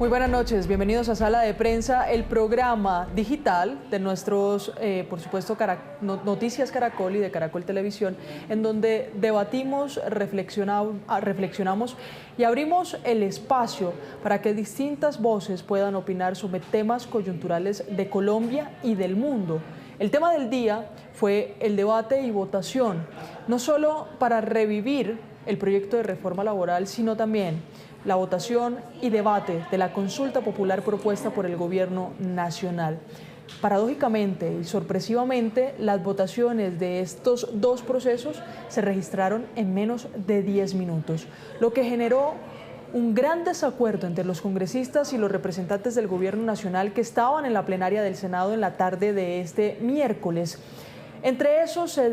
Muy buenas noches, bienvenidos a Sala de Prensa, el programa digital de nuestros, por supuesto, Noticias Caracol y de Caracol Televisión, en donde debatimos, reflexionamos y abrimos el espacio para que distintas voces puedan opinar sobre temas coyunturales de Colombia y del mundo. El tema del día fue el debate y votación, no solo para revivir el proyecto de reforma laboral, sino también la votación y debate de la consulta popular propuesta por el gobierno nacional. Paradójicamente y sorpresivamente, las votaciones de estos dos procesos se registraron en menos de 10 minutos, lo que generó un gran desacuerdo entre los congresistas y los representantes del gobierno nacional que estaban en la plenaria del Senado en la tarde de este miércoles. Entre esos se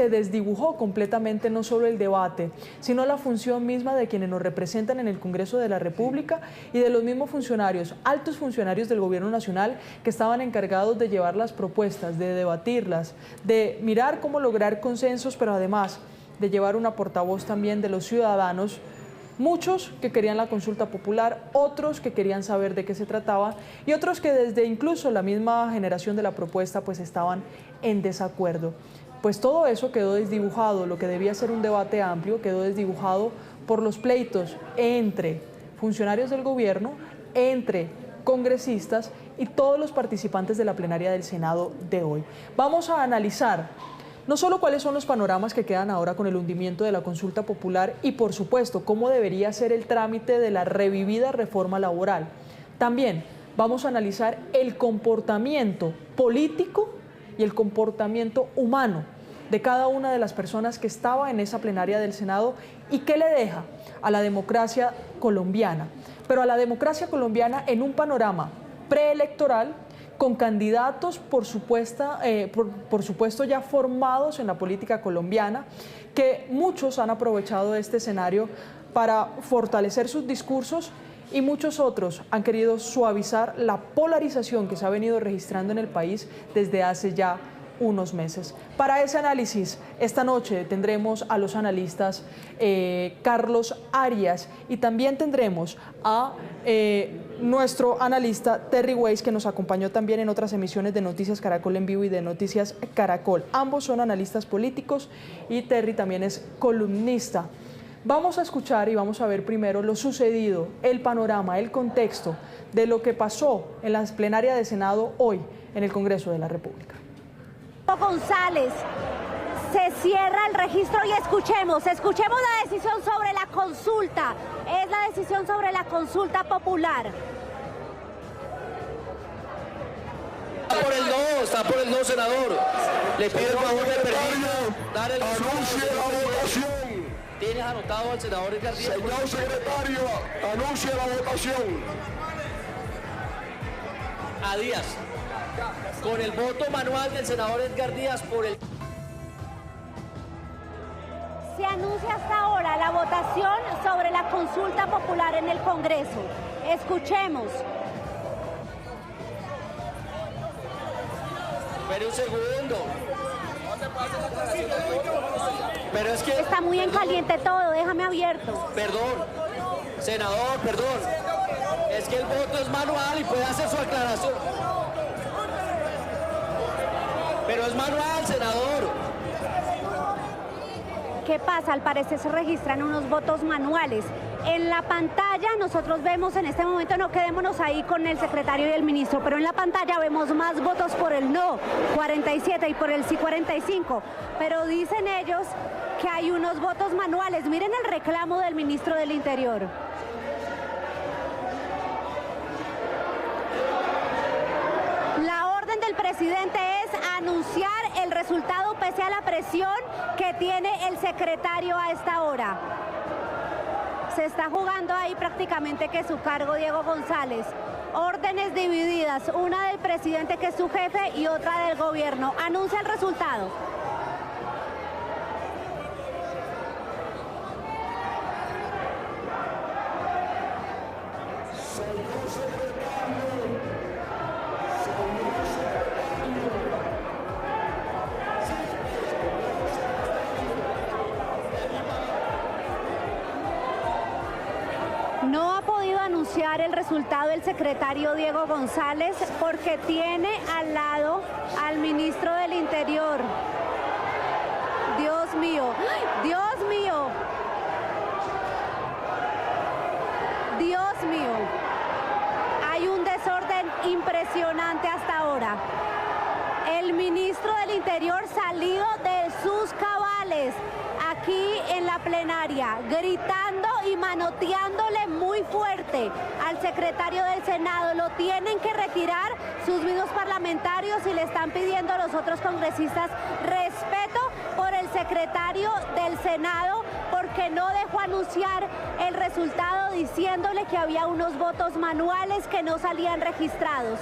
desdibujó completamente no solo el debate, sino la función misma de quienes nos representan en el Congreso de la República y de los mismos funcionarios, altos funcionarios del gobierno nacional que estaban encargados de llevar las propuestas, de debatirlas, de mirar cómo lograr consensos, pero además de llevar una portavoz también de los ciudadanos. Muchos que querían la consulta popular, otros que querían saber de qué se trataba y otros que desde incluso la misma generación de la propuesta pues estaban en desacuerdo. Pues todo eso quedó desdibujado, lo que debía ser un debate amplio quedó desdibujado por los pleitos entre funcionarios del gobierno, entre congresistas y todos los participantes de la plenaria del Senado de hoy. Vamos a analizar no solo cuáles son los panoramas que quedan ahora con el hundimiento de la consulta popular y, por supuesto, cómo debería ser el trámite de la revivida reforma laboral. También vamos a analizar el comportamiento político y el comportamiento humano de cada una de las personas que estaba en esa plenaria del Senado y qué le deja a la democracia colombiana. Pero a la democracia colombiana en un panorama preelectoral, con candidatos, por supuesto, ya formados en la política colombiana, que muchos han aprovechado este escenario para fortalecer sus discursos y muchos otros han querido suavizar la polarización que se ha venido registrando en el país desde hace ya unos meses. Para ese análisis, esta noche tendremos a los analistas Carlos Arias y también tendremos a nuestro analista Terry Weiss, que nos acompañó también en otras emisiones de Noticias Caracol en vivo y de Noticias Caracol. Ambos son analistas políticos y Terry también es columnista. Vamos a escuchar y vamos a ver primero lo sucedido, el panorama, el contexto de lo que pasó en la plenaria de Senado hoy en el Congreso de la República. González, se cierra el registro y escuchemos la decisión sobre la consulta. Es la decisión sobre la consulta popular. Está por el no, senador. Le pido el favor de permiso. Dar el anuncie la votación. ¿Tienes anotado al senador Edgar Díaz? Señor secretario, anuncie la votación. A Díaz. Con el voto manual del senador Edgar Díaz por el... Se anuncia hasta ahora la votación sobre la consulta popular en el Congreso. Escuchemos. Pero un segundo. Pero es que... Está muy en caliente todo, déjame abierto. Perdón, senador, perdón. Es que el voto es manual y puede hacer su aclaración. Pero es manual, senador. ¿Qué pasa? Al parecer se registran unos votos manuales. En la pantalla nosotros vemos en este momento, no quedémonos ahí con el secretario y el ministro, pero en la pantalla vemos más votos por el no, 47, y por el sí, 45. Pero dicen ellos que hay unos votos manuales. Miren el reclamo del ministro del Interior. La orden del presidente es anunciar el resultado pese a la presión que tiene el secretario a esta hora. Se está jugando ahí prácticamente que su cargo, Diego González. Órdenes divididas, una del presidente, que es su jefe, y otra del gobierno. Anuncia el resultado. No ha podido anunciar el resultado el secretario Diego González porque tiene al lado al ministro del Interior. Dios mío, Dios mío, Dios mío. Hay un desorden impresionante hasta ahora. El ministro del Interior salido de sus cabales aquí en la plenaria, gritando y manoteándole muy fuerte al secretario del Senado. Lo tienen que retirar sus mismos parlamentarios y le están pidiendo a los otros congresistas respeto por el secretario del Senado porque no dejó anunciar el resultado diciéndole que había unos votos manuales que no salían registrados.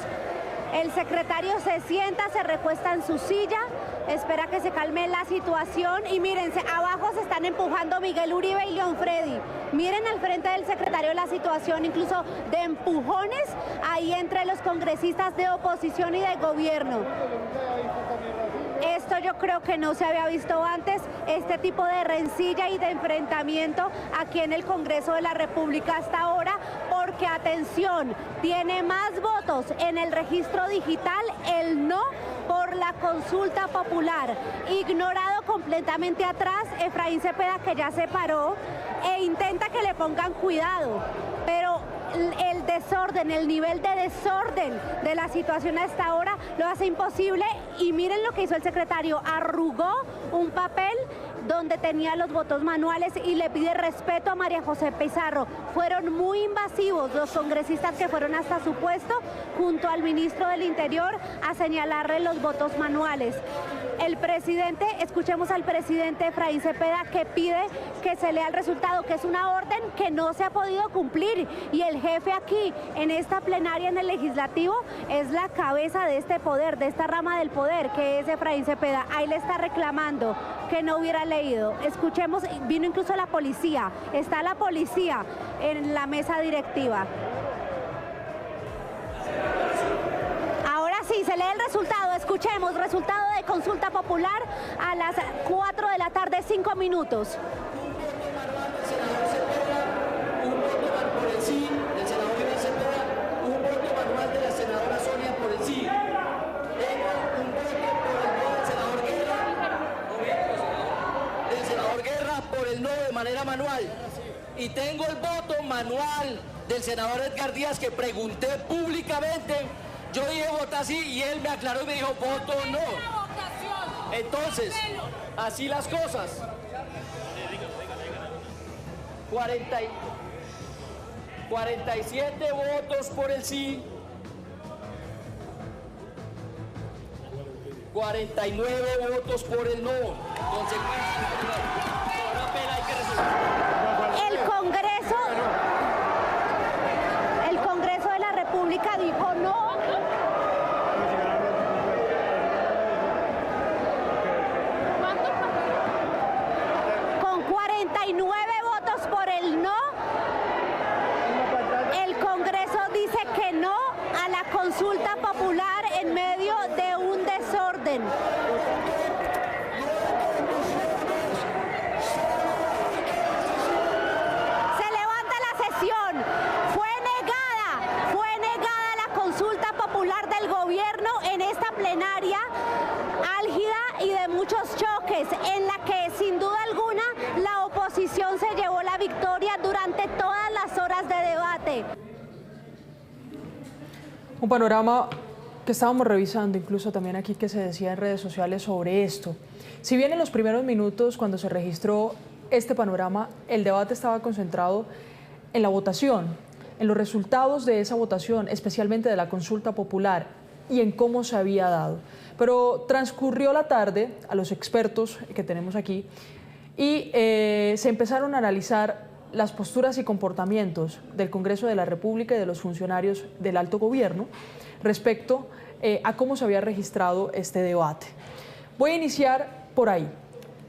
El secretario se sienta, se recuesta en su silla, espera que se calme la situación y mírense, abajo se están empujando Miguel Uribe y León Freddy. Miren al frente del secretario la situación, incluso de empujones ahí entre los congresistas de oposición y de gobierno. Esto yo creo que no se había visto antes, este tipo de rencilla y de enfrentamiento aquí en el Congreso de la República hasta ahora, porque atención, tiene más votos en el registro digital el no por la consulta popular. Ignorado completamente atrás, Efraín Cepeda, que ya se paró e intenta que le pongan cuidado, pero el desorden, el nivel de desorden de la situación hasta ahora lo hace imposible. Y miren lo que hizo el secretario, arrugó un papel donde tenía los votos manuales y le pide respeto a María José Pizarro. Fueron muy invasivos los congresistas que fueron hasta su puesto junto al ministro del Interior a señalarle los votos manuales. El presidente, escuchemos al presidente Efraín Cepeda, que pide que se lea el resultado, que es una orden que no se ha podido cumplir, y el jefe aquí en esta plenaria en el legislativo es la cabeza de este poder, de esta rama del poder, que es Efraín Cepeda. Ahí le está reclamando que no hubiera leído. Escuchemos, vino incluso la policía, está la policía en la mesa directiva. Ahora sí, se lee el resultado, escuchemos, resultado de consulta popular a las 4 de la tarde, 5 minutos. Un voto por el sí del senador Iván Cepeda, un voto manual de la senadora Sonia por el sí. Tengo un voto por el no del senador Guerra, por el no de manera manual. Y tengo el voto manual del senador Edgar Díaz, que pregunté públicamente. Yo dije vota sí y él me aclaró y me dijo voto no. Entonces, así las cosas. 47 votos por el sí, 49 votos por el no. El Congreso de la República dijo no. Con 49 votos por el no, el Congreso dice que no a la consulta popular en medio de un desorden. Se levanta la sesión. Fue negada la consulta popular del gobierno en esta plenaria álgida y de muchos choques, en la que sin duda alguna la oposición se llevó la victoria durante todas las horas de debate. Un panorama que estábamos revisando incluso también aquí, que se decía en redes sociales sobre esto. Si bien en los primeros minutos, cuando se registró este panorama, el debate estaba concentrado en la votación, en los resultados de esa votación, especialmente de la consulta popular, y en cómo se había dado. Pero transcurrió la tarde, a los expertos que tenemos aquí, y se empezaron a analizar las posturas y comportamientos del Congreso de la República y de los funcionarios del alto gobierno respecto a cómo se había registrado este debate. Voy a iniciar por ahí,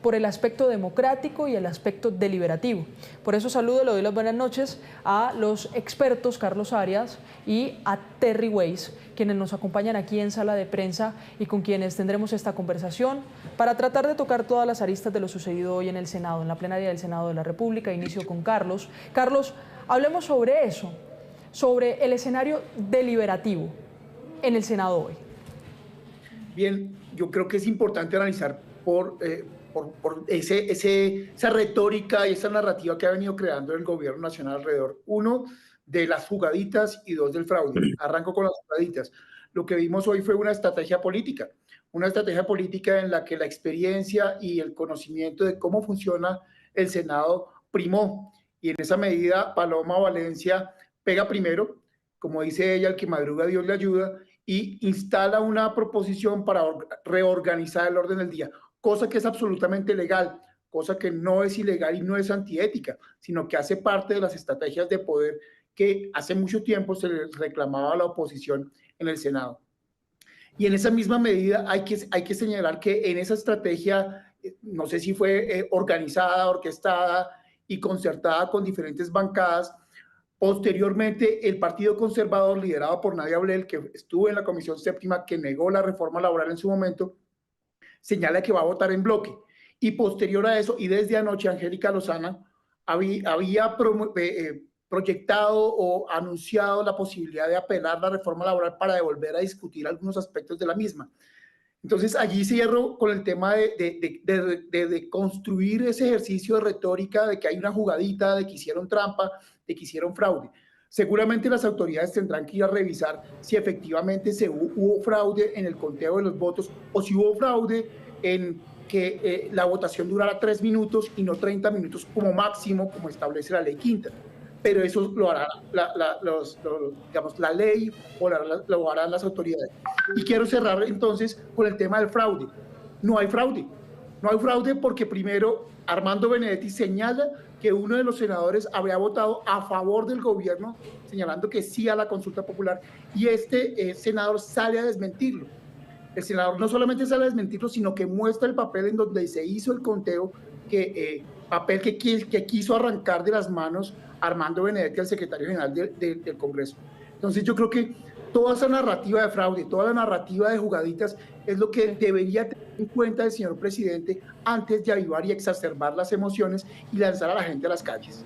por el aspecto democrático y el aspecto deliberativo. Por eso saludo, le doy las buenas noches a los expertos Carlos Arias y a Terry Weiss, quienes nos acompañan aquí en sala de prensa y con quienes tendremos esta conversación para tratar de tocar todas las aristas de lo sucedido hoy en el Senado, en la plenaria del Senado de la República. Inicio con Carlos. Carlos, hablemos sobre eso. sobre el escenario deliberativo en el Senado hoy. Bien, yo creo que es importante analizar por esa retórica y esa narrativa que ha venido creando el gobierno nacional alrededor, uno, de las jugaditas y dos, del fraude. Arranco con las jugaditas. Lo que vimos hoy fue una estrategia política en la que la experiencia y el conocimiento de cómo funciona el Senado primó, y en esa medida Paloma Valencia pega primero, como dice ella, el que madruga Dios le ayuda, y instala una proposición para reorganizar el orden del día, cosa que es absolutamente legal, cosa que no es ilegal y no es antiética, sino que hace parte de las estrategias de poder que hace mucho tiempo se les reclamaba a la oposición en el Senado. Y en esa misma medida hay que señalar que en esa estrategia, no sé si fue organizada, orquestada y concertada con diferentes bancadas, posteriormente el Partido Conservador, liderado por Nadia Ablel, que estuvo en la Comisión Séptima, que negó la reforma laboral en su momento, señala que va a votar en bloque. Y posterior a eso, y desde anoche, Angélica Lozana había proyectado o anunciado la posibilidad de apelar la reforma laboral para volver a discutir algunos aspectos de la misma. Entonces, allí cierro con el tema de construir ese ejercicio de retórica de que hay una jugadita, de que hicieron trampa, de que hicieron fraude. Seguramente las autoridades tendrán que ir a revisar si efectivamente hubo fraude en el conteo de los votos o si hubo fraude en que la votación durara 3 minutos y no 30 minutos como máximo, como establece la ley quinta. Pero eso lo hará la ley o lo harán las autoridades. Y quiero cerrar entonces con el tema del fraude. No hay fraude porque primero Armando Benedetti señala que uno de los senadores habría votado a favor del gobierno, señalando que sí a la consulta popular, y este senador sale a desmentirlo. El senador no solamente sale a desmentirlo, sino que muestra el papel en donde se hizo el conteo, papel que quiso arrancar de las manos Armando Benedetti, al secretario general del Congreso. Entonces yo creo que toda esa narrativa de fraude, toda la narrativa de jugaditas es lo que debería tener en cuenta el señor presidente antes de avivar y exacerbar las emociones y lanzar a la gente a las calles.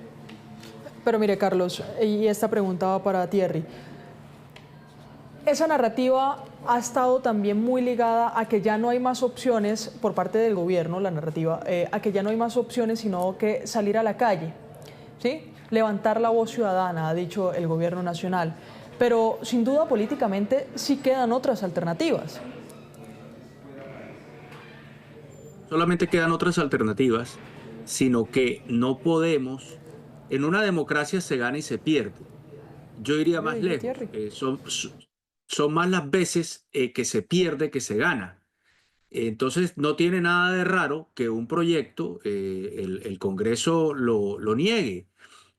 Pero mire, Carlos, y esta pregunta va para Thierry. Esa narrativa ha estado también muy ligada a que ya no hay más opciones por parte del gobierno, la narrativa, a que ya no hay más opciones sino que salir a la calle, ¿sí? Levantar la voz ciudadana, ha dicho el gobierno nacional. Pero sin duda políticamente sí quedan otras alternativas. Solamente quedan otras alternativas, sino que no podemos, en una democracia se gana y se pierde. Yo iría más lejos, son más las veces que se pierde que se gana. Entonces no tiene nada de raro que un proyecto, el Congreso lo niegue.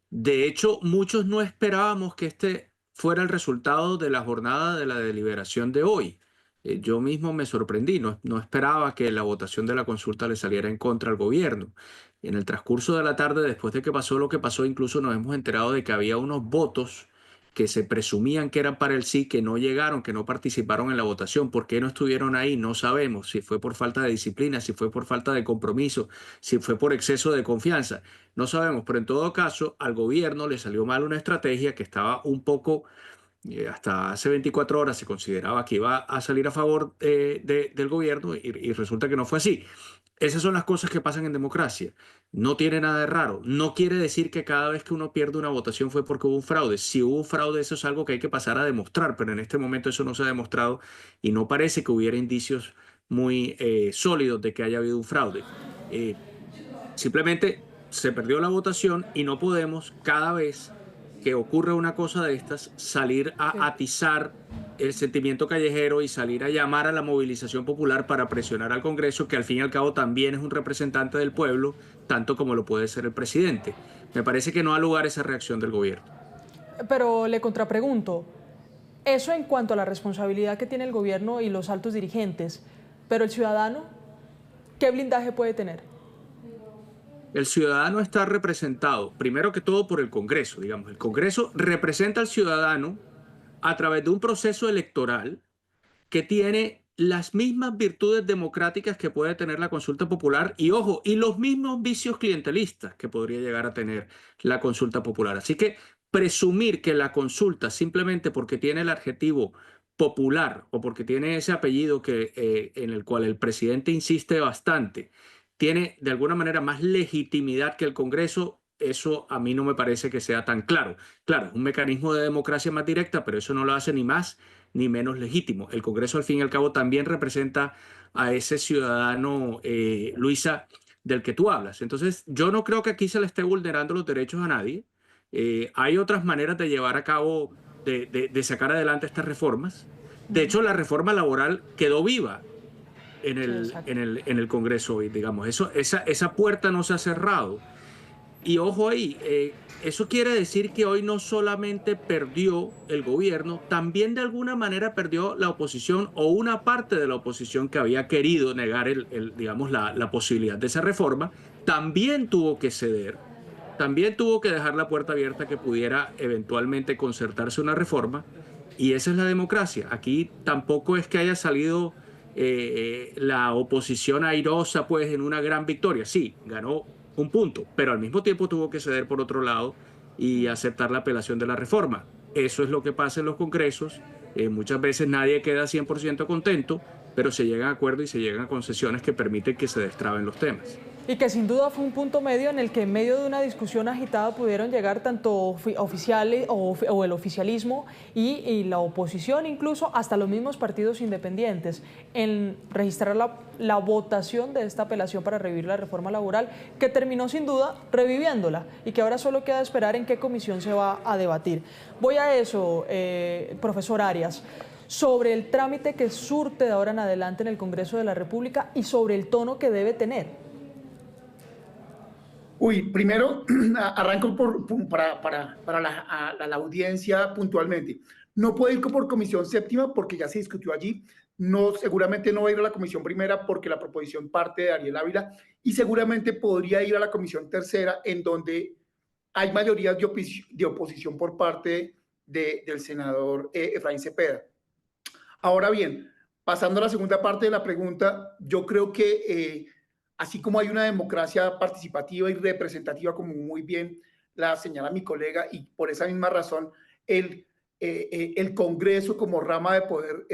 De hecho, muchos no esperábamos que este fuera el resultado de la jornada de la deliberación de hoy. Yo mismo me sorprendí, no esperaba que la votación de la consulta le saliera en contra al gobierno. En el transcurso de la tarde, después de que pasó lo que pasó, incluso nos hemos enterado de que había unos votos que se presumían que eran para el sí, que no llegaron, que no participaron en la votación. ¿Por qué no estuvieron ahí? No sabemos. Si fue por falta de disciplina, si fue por falta de compromiso, si fue por exceso de confianza. No sabemos, pero en todo caso, al gobierno le salió mal una estrategia que estaba un poco, hasta hace 24 horas se consideraba que iba a salir a favor del gobierno y resulta que no fue así. Esas son las cosas que pasan en democracia. No tiene nada de raro. No quiere decir que cada vez que uno pierde una votación fue porque hubo un fraude. Si hubo un fraude, eso es algo que hay que pasar a demostrar, pero en este momento eso no se ha demostrado y no parece que hubiera indicios muy sólidos de que haya habido un fraude. Simplemente se perdió la votación y no podemos, cada vez que ocurre una cosa de estas, salir a atizar el sentimiento callejero y salir a llamar a la movilización popular para presionar al Congreso, que al fin y al cabo también es un representante del pueblo, tanto como lo puede ser el presidente. Me parece que no ha lugar esa reacción del gobierno. Pero le contrapregunto, eso en cuanto a la responsabilidad que tiene el gobierno y los altos dirigentes, pero el ciudadano, ¿qué blindaje puede tener? El ciudadano está representado, primero que todo, por el Congreso, digamos. El Congreso representa al ciudadano a través de un proceso electoral que tiene las mismas virtudes democráticas que puede tener la consulta popular y, ojo, y los mismos vicios clientelistas que podría llegar a tener la consulta popular. Así que presumir que la consulta, simplemente porque tiene el adjetivo popular o porque tiene ese apellido en el cual el presidente insiste bastante, tiene de alguna manera más legitimidad que el Congreso, eso a mí no me parece que sea tan claro. Claro, es un mecanismo de democracia más directa, pero eso no lo hace ni más ni menos legítimo. El Congreso, al fin y al cabo, también representa a ese ciudadano, Luisa, del que tú hablas. Entonces, yo no creo que aquí se le esté vulnerando los derechos a nadie. Hay otras maneras de llevar a cabo, de sacar adelante estas reformas. De hecho, la reforma laboral quedó viva en el Congreso hoy, digamos. Esa puerta no se ha cerrado. Y ojo ahí, eso quiere decir que hoy no solamente perdió el gobierno, también de alguna manera perdió la oposición o una parte de la oposición que había querido negar digamos, la posibilidad de esa reforma, también tuvo que ceder, también tuvo que dejar la puerta abierta que pudiera eventualmente concertarse una reforma, y esa es la democracia. Aquí tampoco es que haya salido la oposición airosa pues en una gran victoria. Sí, ganó un punto, pero al mismo tiempo tuvo que ceder por otro lado y aceptar la apelación de la reforma. Eso es lo que pasa en los congresos. Muchas veces nadie queda 100% contento, pero se llegan a acuerdos y se llegan a concesiones que permiten que se destraben los temas. Y que sin duda fue un punto medio en el que en medio de una discusión agitada pudieron llegar tanto oficiales o el oficialismo y la oposición, incluso hasta los mismos partidos independientes, en registrar la votación de esta apelación para revivir la reforma laboral, que terminó sin duda reviviéndola y que ahora solo queda esperar en qué comisión se va a debatir. Voy a eso, profesor Arias, sobre el trámite que surte de ahora en adelante en el Congreso de la República y sobre el tono que debe tener. Primero arranco para la audiencia puntualmente. No puede ir por comisión séptima porque ya se discutió allí. No, seguramente no va a ir a la comisión primera porque la proposición parte de Ariel Ávila, y seguramente podría ir a la comisión tercera, en donde hay mayorías de oposición por parte del senador Efraín Cepeda. Ahora bien, pasando a la segunda parte de la pregunta, yo creo que así como hay una democracia participativa y representativa, como muy bien la señala mi colega, y por esa misma razón el Congreso como rama de poder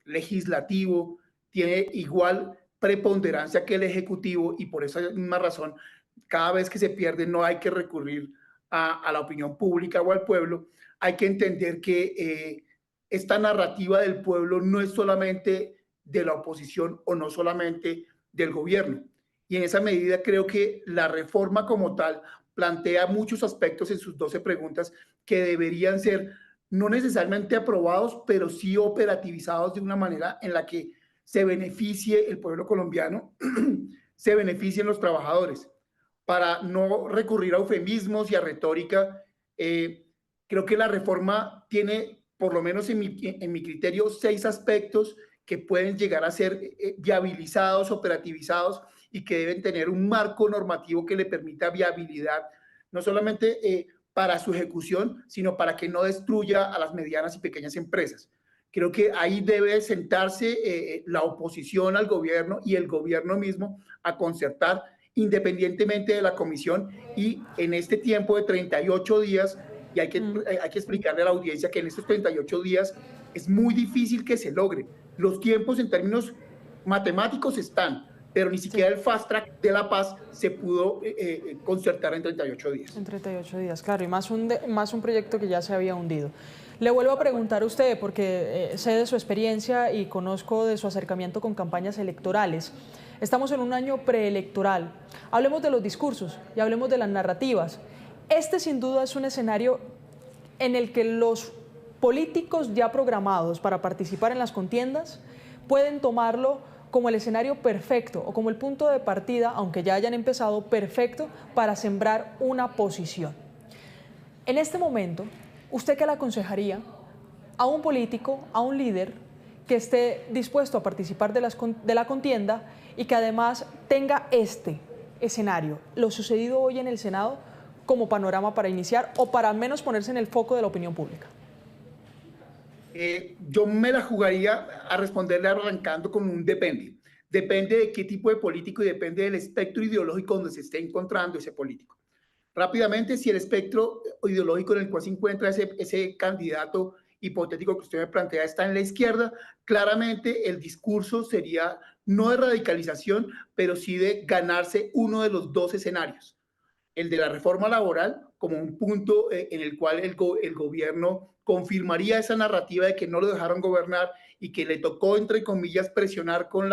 legislativo tiene igual preponderancia que el Ejecutivo, y por esa misma razón cada vez que se pierde no hay que recurrir a la opinión pública o al pueblo. Hay que entender que esta narrativa del pueblo no es solamente de la oposición o no solamente del gobierno, y en esa medida creo que la reforma como tal plantea muchos aspectos en sus 12 preguntas que deberían ser no necesariamente aprobados, pero sí operativizados de una manera en la que se beneficie el pueblo colombiano, se beneficien los trabajadores. Para no recurrir a eufemismos y a retórica, creo que la reforma tiene, por lo menos en mi criterio, 6 aspectos que pueden llegar a ser viabilizados, operativizados, y que deben tener un marco normativo que le permita viabilidad, no solamente para su ejecución, sino para que no destruya a las medianas y pequeñas empresas. Creo que ahí debe sentarse la oposición al gobierno y el gobierno mismo a concertar independientemente de la comisión, y en este tiempo de 38 días, y hay que explicarle a la audiencia que en estos 38 días es muy difícil que se logre. Los tiempos en términos matemáticos están, pero ni siquiera el fast track de la paz se pudo concertar en 38 días. En 38 días, claro, y más un proyecto que ya se había hundido. Le vuelvo a preguntar a usted, porque sé de su experiencia y conozco de su acercamiento con campañas electorales. Estamos en un año preelectoral. Hablemos de los discursos y hablemos de las narrativas. Este sin duda es un escenario en el que los políticos ya programados para participar en las contiendas pueden tomarlo como el escenario perfecto o como el punto de partida, aunque ya hayan empezado, perfecto para sembrar una posición. En este momento, ¿usted qué le aconsejaría a un político, a un líder que esté dispuesto a participar de la contienda y que además tenga este escenario, lo sucedido hoy en el Senado, como panorama para iniciar o para al menos ponerse en el foco de la opinión pública? Yo me la jugaría a responderle arrancando con un depende. Depende de qué tipo de político y depende del espectro ideológico donde se esté encontrando ese político. Rápidamente, si el espectro ideológico en el cual se encuentra ese candidato hipotético que usted me plantea está en la izquierda, claramente el discurso sería no de radicalización, pero sí de ganarse uno de los dos escenarios. El de la reforma laboral como un punto en el cual el gobierno confirmaría esa narrativa de que no lo dejaron gobernar y que le tocó, entre comillas, presionar con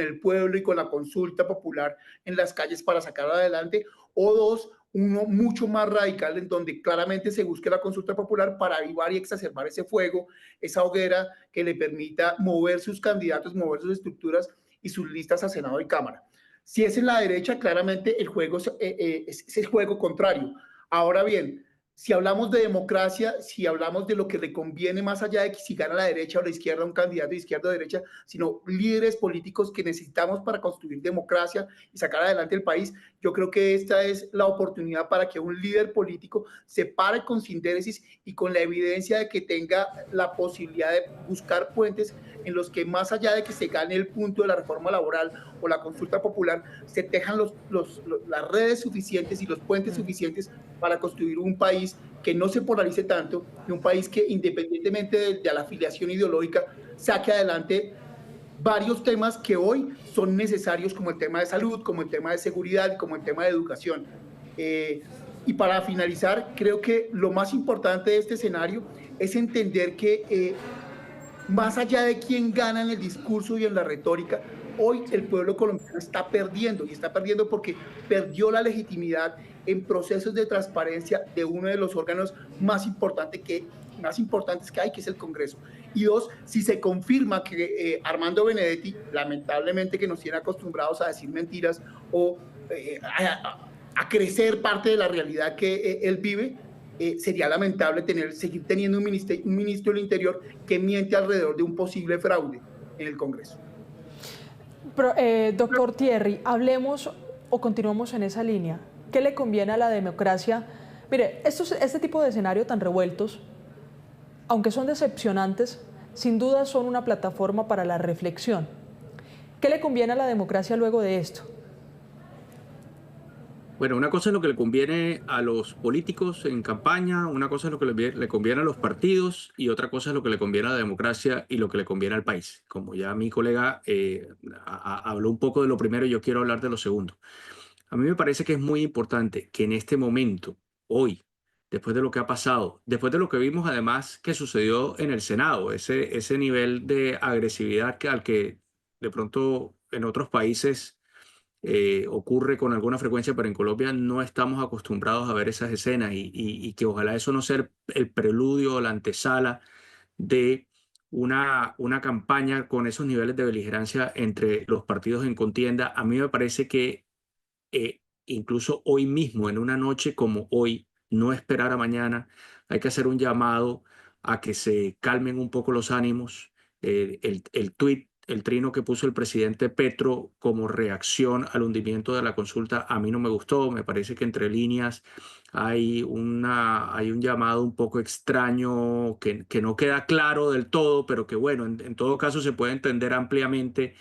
el pueblo y con la consulta popular en las calles para sacarlo adelante, o dos, uno mucho más radical en donde claramente se busque la consulta popular para avivar y exacerbar ese fuego, esa hoguera que le permita mover sus candidatos, mover sus estructuras y sus listas a Senado y Cámara. Si es en la derecha, claramente el juego es el juego contrario. Ahora bien, si hablamos de democracia, si hablamos de lo que le conviene más allá de que si gana la derecha o la izquierda, un candidato de izquierda o derecha, sino líderes políticos que necesitamos para construir democracia y sacar adelante el país, yo creo que esta es la oportunidad para que un líder político se pare con sindéresis y con la evidencia de que tenga la posibilidad de buscar puentes en los que más allá de que se gane el punto de la reforma laboral o la consulta popular, se tejan las redes suficientes y los puentes suficientes para construir un país que no se polarice tanto y un país que independientemente de la afiliación ideológica saque adelante varios temas que hoy son necesarios, como el tema de salud, como el tema de seguridad, como el tema de educación. Y para finalizar, creo que lo más importante de este escenario es entender que más allá de quién gana en el discurso y en la retórica, hoy el pueblo colombiano está perdiendo, y está perdiendo porque perdió la legitimidad en procesos de transparencia de uno de los órganos más importantes que hay, que es el Congreso. Y dos, si se confirma que Armando Benedetti, lamentablemente que nos tiene acostumbrados a decir mentiras o a crecer parte de la realidad que él vive, sería lamentable seguir teniendo un ministro del Interior que miente alrededor de un posible fraude en el Congreso. Pero, doctor Thierry, hablemos o continuamos en esa línea. ¿Qué le conviene a la democracia? Mire, este tipo de escenarios tan revueltos, aunque son decepcionantes, sin duda son una plataforma para la reflexión. ¿Qué le conviene a la democracia luego de esto? Bueno, una cosa es lo que le conviene a los políticos en campaña, una cosa es lo que le conviene a los partidos y otra cosa es lo que le conviene a la democracia y lo que le conviene al país. Como ya mi colega habló un poco de lo primero, yo quiero hablar de lo segundo. A mí me parece que es muy importante que en este momento, hoy, después de lo que ha pasado, después de lo que vimos además que sucedió en el Senado, ese nivel de agresividad al que de pronto en otros países ocurre con alguna frecuencia, pero en Colombia no estamos acostumbrados a ver esas escenas y que ojalá eso no sea el preludio o la antesala de una campaña con esos niveles de beligerancia entre los partidos en contienda. A mí me parece que incluso hoy mismo, en una noche como hoy, no esperar a mañana, hay que hacer un llamado a que se calmen un poco los ánimos. El tuit, el trino que puso el presidente Petro como reacción al hundimiento de la consulta, a mí no me gustó. Me parece que entre líneas hay un llamado un poco extraño que no queda claro del todo, pero que bueno, en todo caso se puede entender ampliamente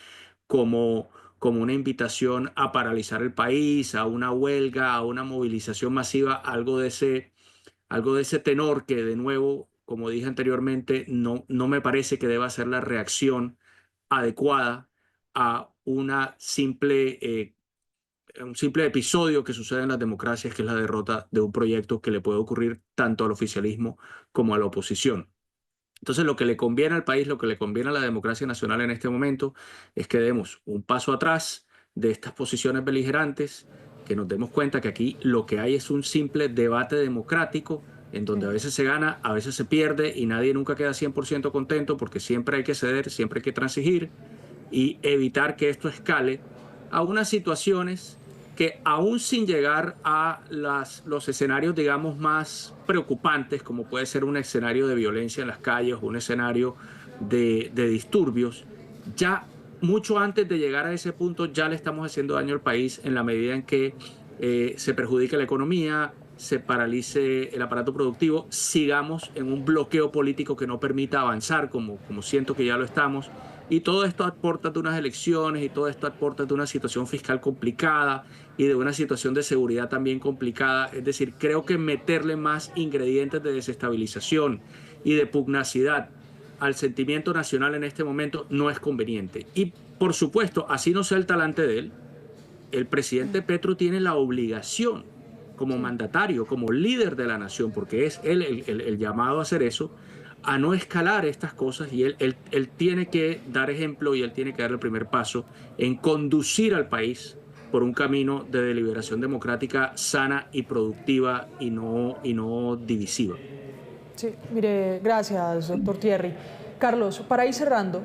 como una invitación a paralizar el país, a una huelga, a una movilización masiva, algo de ese tenor que, de nuevo, como dije anteriormente, no me parece que deba ser la reacción adecuada a un simple episodio que sucede en las democracias, que es la derrota de un proyecto que le puede ocurrir tanto al oficialismo como a la oposición. Entonces, lo que le conviene al país, lo que le conviene a la democracia nacional en este momento es que demos un paso atrás de estas posiciones beligerantes, que nos demos cuenta que aquí lo que hay es un simple debate democrático en donde a veces se gana, a veces se pierde y nadie nunca queda 100% contento porque siempre hay que ceder, siempre hay que transigir y evitar que esto escale a unas situaciones que aún sin llegar a los escenarios, digamos, más preocupantes, como puede ser un escenario de violencia en las calles o un escenario de disturbios, ya mucho antes de llegar a ese punto ya le estamos haciendo daño al país en la medida en que se perjudique la economía, se paralice el aparato productivo, sigamos en un bloqueo político que no permita avanzar, como siento que ya lo estamos, Y todo esto aporta de unas elecciones y todo esto aporta de una situación fiscal complicada y de una situación de seguridad también complicada. Es decir, creo que meterle más ingredientes de desestabilización y de pugnacidad al sentimiento nacional en este momento no es conveniente. Y por supuesto, así no sea el talante de él, el presidente Petro tiene la obligación como mandatario, como líder de la nación, porque es él el llamado a hacer eso, a no escalar estas cosas, y él tiene que dar ejemplo y él tiene que dar el primer paso en conducir al país por un camino de deliberación democrática sana y productiva y no divisiva. Sí, mire, gracias, doctor Thierry. Carlos, para ir cerrando,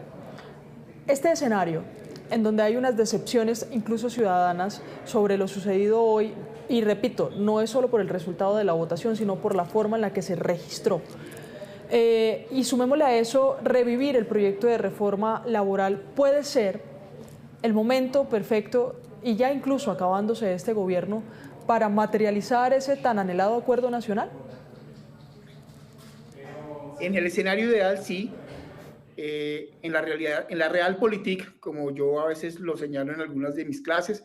este escenario en donde hay unas decepciones incluso ciudadanas sobre lo sucedido hoy, y repito, no es solo por el resultado de la votación, sino por la forma en la que se registró. Y sumémosle a eso, revivir el proyecto de reforma laboral puede ser el momento perfecto, y ya incluso acabándose este gobierno, para materializar ese tan anhelado acuerdo nacional. En el escenario ideal, sí. En la realidad, en la realpolitik, como yo a veces lo señalo en algunas de mis clases,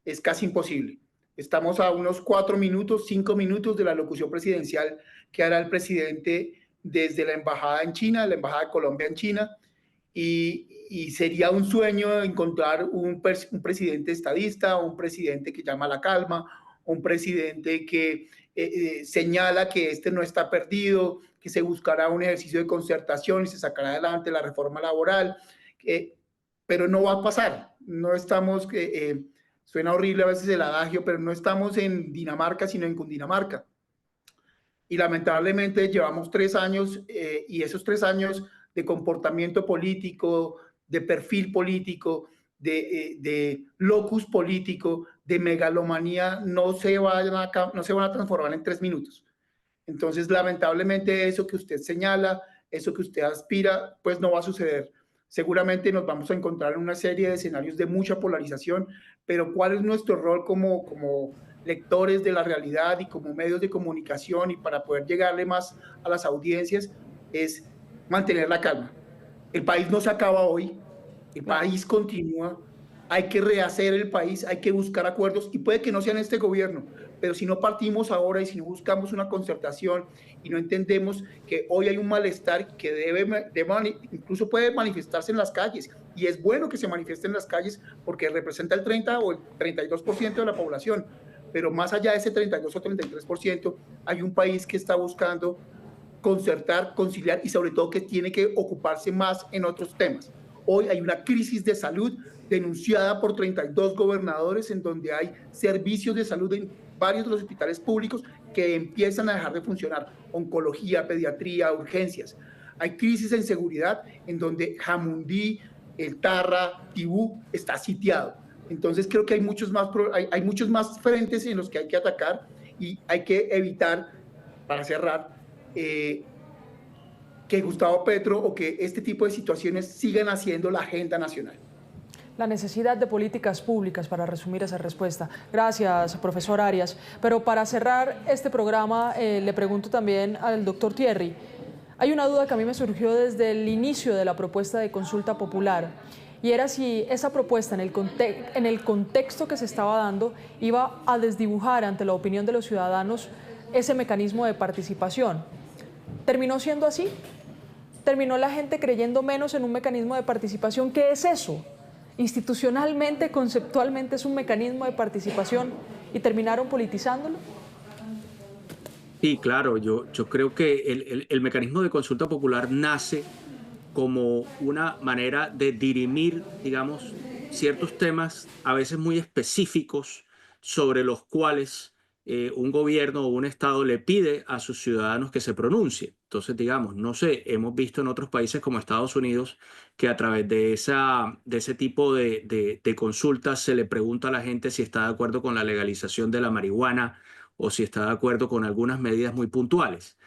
es casi imposible. Estamos a unos 4 minutos, 5 minutos de la locución presidencial que hará el presidente desde la embajada en China, la embajada de Colombia en China, y sería un sueño encontrar un presidente estadista, un presidente que llama a la calma, un presidente que señala que este no está perdido, que se buscará un ejercicio de concertación y se sacará adelante la reforma laboral, pero no va a pasar. No estamos, suena horrible a veces el adagio, pero no estamos en Dinamarca, sino en Cundinamarca. Y lamentablemente llevamos 3 años y esos 3 años de comportamiento político, de perfil político, de locus político, de megalomanía, no se van a transformar en 3 minutos. Entonces, lamentablemente, eso que usted señala, eso que usted aspira, pues no va a suceder. Seguramente nos vamos a encontrar en una serie de escenarios de mucha polarización, pero ¿cuál es nuestro rol como lectores de la realidad y como medios de comunicación, y para poder llegarle más a las audiencias? Es mantener la calma. El país no se acaba hoy, el país continúa, hay que rehacer el país, hay que buscar acuerdos, y puede que no sea en este gobierno, pero si no partimos ahora y si no buscamos una concertación y no entendemos que hoy hay un malestar que incluso puede manifestarse en las calles, y es bueno que se manifieste en las calles porque representa el 30 o el 32% de la población, pero más allá de ese 32 o 33%, hay un país que está buscando concertar, conciliar, y sobre todo que tiene que ocuparse más en otros temas. Hoy hay una crisis de salud denunciada por 32 gobernadores, en donde hay servicios de salud en varios de los hospitales públicos que empiezan a dejar de funcionar: oncología, pediatría, urgencias. Hay crisis en seguridad, en donde Jamundí, el Tarra, Tibú está sitiado. Entonces creo que hay muchos más frentes en los que hay que atacar, y hay que evitar, para cerrar, que Gustavo Petro o que este tipo de situaciones sigan haciendo la agenda nacional. La necesidad de políticas públicas, para resumir esa respuesta. Gracias, profesor Arias. Pero para cerrar este programa, le pregunto también al doctor Thierry. Hay una duda que a mí me surgió desde el inicio de la propuesta de consulta popular, y era si esa propuesta, en el contexto que se estaba dando, iba a desdibujar ante la opinión de los ciudadanos ese mecanismo de participación. ¿Terminó siendo así? ¿Terminó la gente creyendo menos en un mecanismo de participación? ¿Qué es eso? Institucionalmente, conceptualmente, es un mecanismo de participación, y terminaron politizándolo. Sí, claro, yo creo que el mecanismo de consulta popular nace como una manera de dirimir, digamos, ciertos temas a veces muy específicos sobre los cuales un gobierno o un Estado le pide a sus ciudadanos que se pronuncie. Entonces, digamos, no sé, hemos visto en otros países como Estados Unidos que a través de ese tipo de consultas se le pregunta a la gente si está de acuerdo con la legalización de la marihuana o si está de acuerdo con algunas medidas muy puntuales.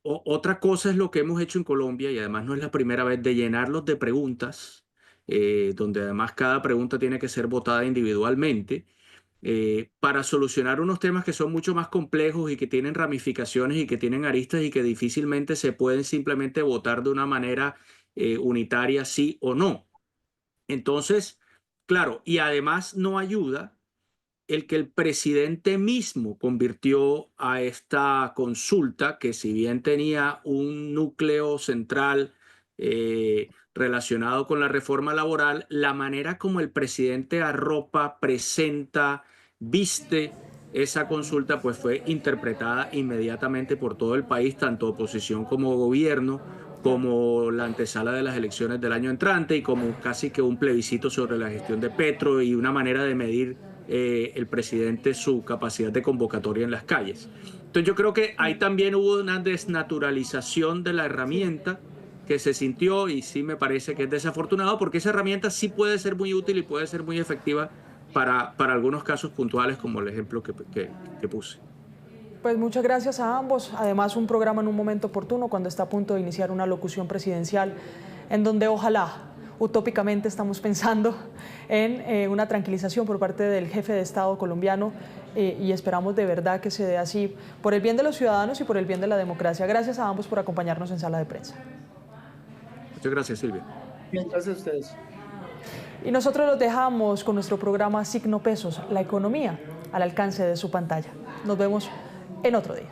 Otra cosa es lo que hemos hecho en Colombia, y además no es la primera vez, de llenarlos de preguntas, donde además cada pregunta tiene que ser votada individualmente, para solucionar unos temas que son mucho más complejos y que tienen ramificaciones y que tienen aristas y que difícilmente se pueden simplemente votar de una manera unitaria, sí o no. Entonces, claro, y además no ayuda el que el presidente mismo convirtió a esta consulta, que si bien tenía un núcleo central relacionado con la reforma laboral, la manera como el presidente arropa, presenta, viste esa consulta, pues fue interpretada inmediatamente por todo el país, tanto oposición como gobierno, como la antesala de las elecciones del año entrante y como casi que un plebiscito sobre la gestión de Petro y una manera de medir el presidente su capacidad de convocatoria en las calles. Entonces yo creo que ahí también hubo una desnaturalización de la herramienta que se sintió, y sí me parece que es desafortunado, porque esa herramienta sí puede ser muy útil y puede ser muy efectiva para algunos casos puntuales, como el ejemplo que puse. Pues muchas gracias a ambos. Además, un programa en un momento oportuno, cuando está a punto de iniciar una locución presidencial, en donde ojalá, utópicamente, estamos pensando en una tranquilización por parte del jefe de Estado colombiano, y esperamos de verdad que se dé así, por el bien de los ciudadanos y por el bien de la democracia. Gracias a ambos por acompañarnos en Sala de Prensa. Muchas gracias, Silvia. Bien, gracias a ustedes. Y nosotros los dejamos con nuestro programa Signo Pesos, la economía al alcance de su pantalla. Nos vemos en otro día.